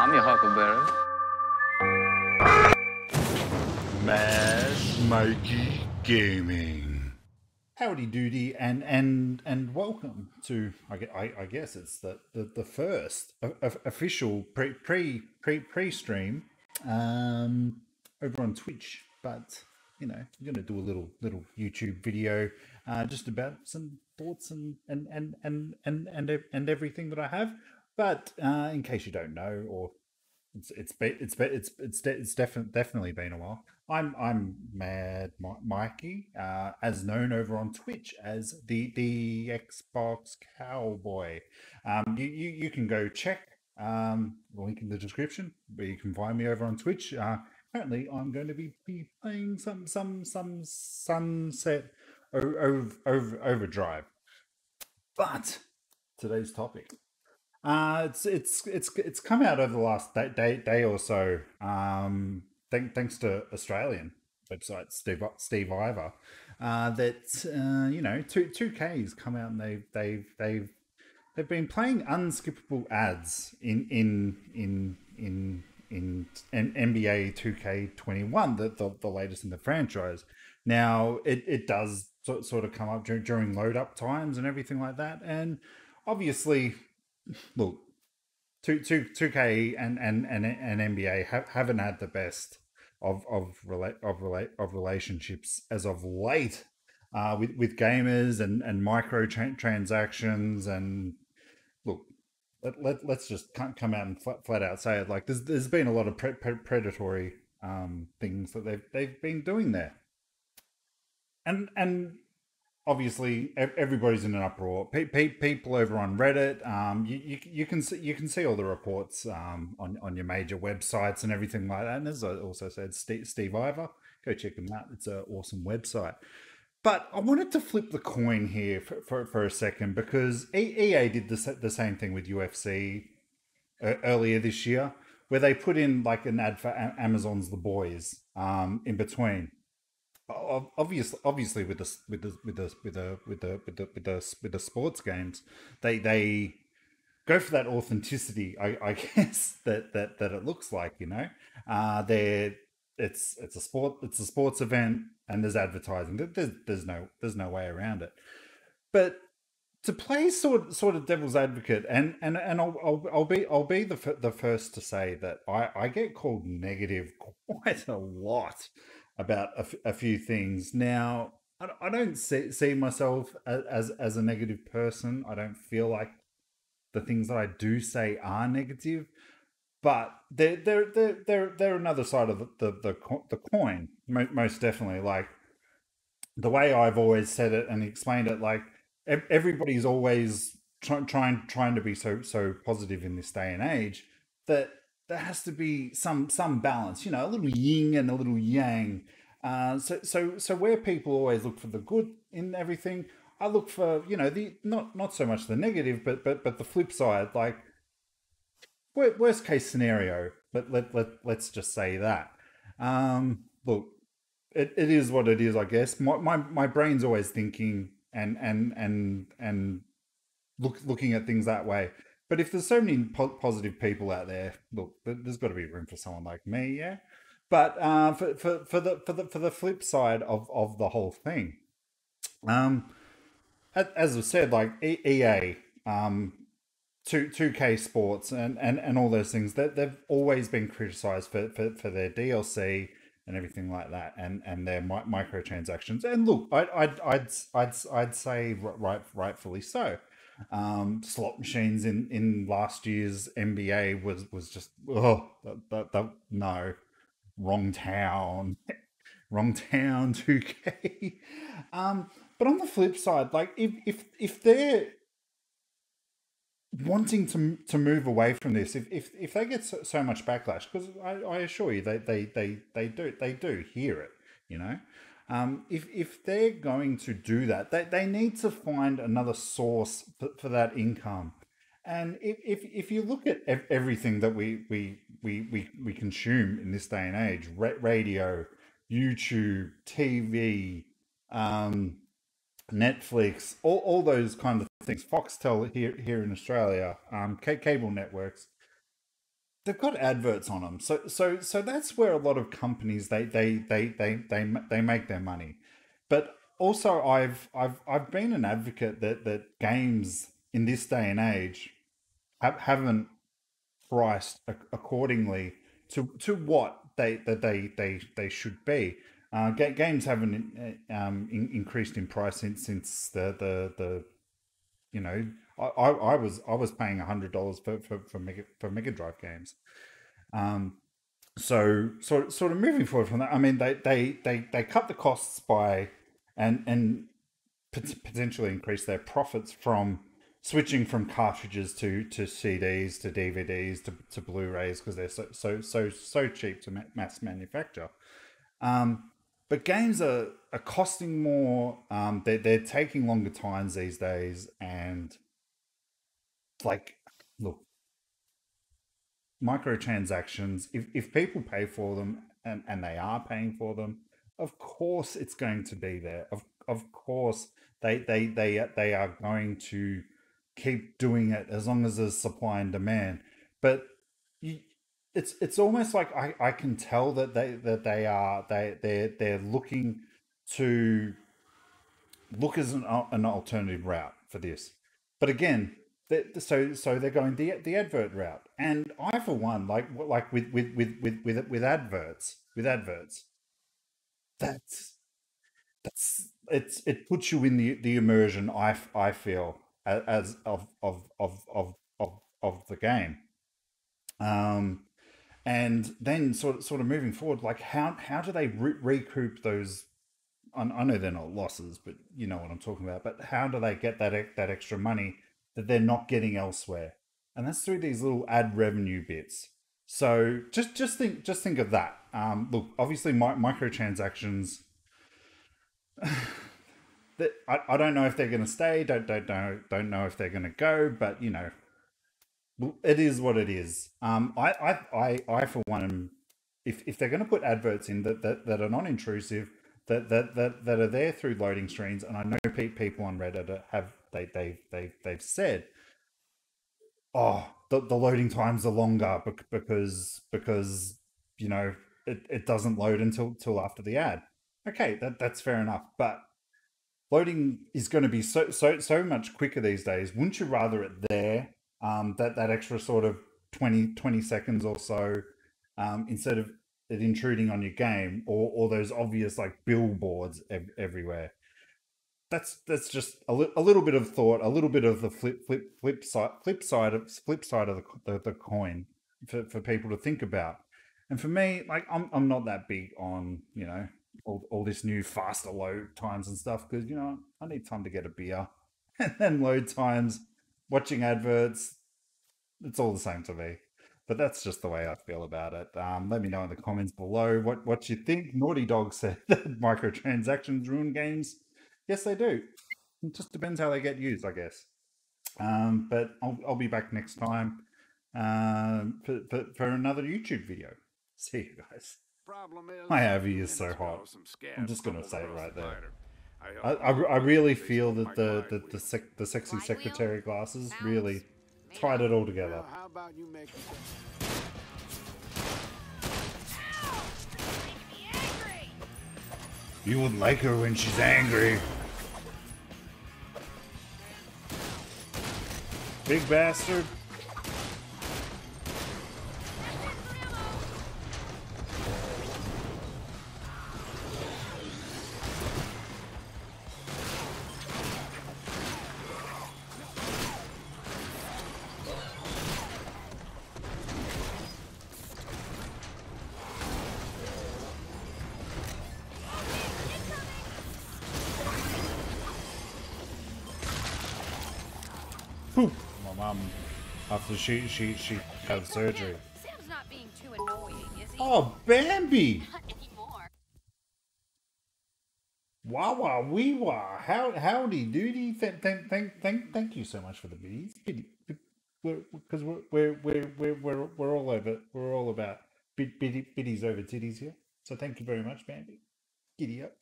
I'm your huckleberry. Mass Mikey Gaming. Howdy doody and welcome to I guess it's the first official pre stream over on Twitch, but you know we're gonna do a little YouTube video just about some thoughts and everything that I have. But in case you don't know, or it's definitely been a while. I'm Mad Mikey, as known over on Twitch as the Xbox Cowboy. You can go check the link in the description where you can find me over on Twitch. Currently, I'm going to be playing some Sunset Overdrive. But today's topic. It's come out over the last day or so. Thanks to Australian website Steve Ivor, that you know 2K's come out and they've been playing unskippable ads in NBA 2K21, the latest in the franchise. Now it does sort of come up during load up times and everything like that, and obviously. Look, 2K and NBA haven't had the best of relationships as of late with gamers and microtransactions. And look, let's just come out and flat out say it. Like there's been a lot of predatory things that they've been doing there, and obviously everybody's in an uproar. People over on Reddit, you can see all the reports on your major websites and everything like that. And as I also said, Steve Ivor, go check him out. It's an awesome website. But I wanted to flip the coin here for a second, because EA did the same thing with UFC earlier this year, where they put in like an ad for Amazon's The Boys in between. Obviously with the sports games, they go for that authenticity, I guess that it looks like, you know. It's a sports event, and there's advertising. There's no way around it. But to play sort of devil's advocate, and I'll be the first to say that I get called negative quite a lot about a few things. Now, I don't see myself as a negative person. I don't feel like the things that I do say are negative, but they're another side of the coin, most definitely. Like the way I've always said it and explained it, like everybody's always trying to be so positive in this day and age, that there has to be some balance, you know, a little yin and a little yang. So where people always look for the good in everything, I look for, you know, the not so much the negative, but the flip side, like worst case scenario. Let's just say that. Look, it is what it is, I guess. My brain's always thinking and looking at things that way. But if there's so many positive people out there, look, there's got to be room for someone like me, yeah. But for the flip side of the whole thing, as I said, like EA, 2K Sports, and all those things, that they've always been criticised for their DLC and everything like that, and their microtransactions. And look, I'd say rightfully so. Slot machines in last year's NBA was just no, wrong town, wrong town, 2K. But on the flip side, like if they're wanting to move away from this, if they get so much backlash, because I assure you they do hear it, you know. If they're going to do that, they need to find another source for that income. And if you look at everything that we consume in this day and age, radio, YouTube, TV, Netflix, all those kind of things, Foxtel here in Australia, cable networks, they've got adverts on them. So that's where a lot of companies they make their money. But also I've been an advocate that games in this day and age haven't priced accordingly to what they should be. Games haven't increased in price since the you know I was paying $100 for Mega Drive games. Um, so sort of moving forward from that, I mean they cut the costs by and potentially increase their profits from switching from cartridges to CDs to DVDs to Blu-rays because they're so cheap to mass manufacture. Um, but games are costing more. They're taking longer times these days, and like, look, microtransactions. If people pay for them and they are paying for them, of course it's going to be there. Of course they are going to keep doing it as long as there's supply and demand. But you, it's almost like I can tell that they are they're looking to look as an alternative route for this. But again, so they're going the advert route, and I for one like with adverts that's it puts you in the immersion I feel as of the game. Um, and then sort of moving forward, like how do they recoup those? I know they're not losses, but you know what I'm talking about. But how do they get that extra money that they're not getting elsewhere? And that's through these little ad revenue bits. So just think of that. Look, obviously, microtransactions. That I don't know if they're going to stay. Don't know if they're going to go. But it is what it is. I for one, if they're going to put adverts in that are non-intrusive, that are there through loading screens, and I know people on Reddit have they've said, oh, the loading times are longer because it doesn't load until after the ad. Okay, that's fair enough, but loading is going to be so much quicker these days. Wouldn't you rather it there, that extra sort of 20 seconds or so, instead of it intruding on your game, or those obvious like billboards everywhere? That's just a little bit of thought, a little bit of the flip side of the coin for people to think about. And for me, like I'm not that big on all this new faster load times and stuff, because I need time to get a beer and then load times, watching adverts, it's all the same to me. But that's just the way I feel about it. Let me know in the comments below what you think. Naughty Dog said that microtransactions ruin games. Yes, they do. It just depends how they get used, I guess. But I'll be back next time, for another YouTube video. See you guys. Problem My is, Avi is and so it's hot. caused some I'm scabs just gonna crumbled say it across right the there. glider. I helped I Mom really fix feel my that glide wheel. the sexy Glide wheel? secretary glasses Sounds really made tied up. it all together. Well, how about you make Ow! Making me angry! You wouldn't like her when she's angry. Big bastard. Poop. My mom, after she had surgery. Sam's not being too annoying, is he? Oh, Bambi! Not anymore. Wah wah wee wah. Howdy doody. Thank you so much for the biddies. Because we're all over. We're all about biddies over titties here. So thank you very much, Bambi. Giddy up.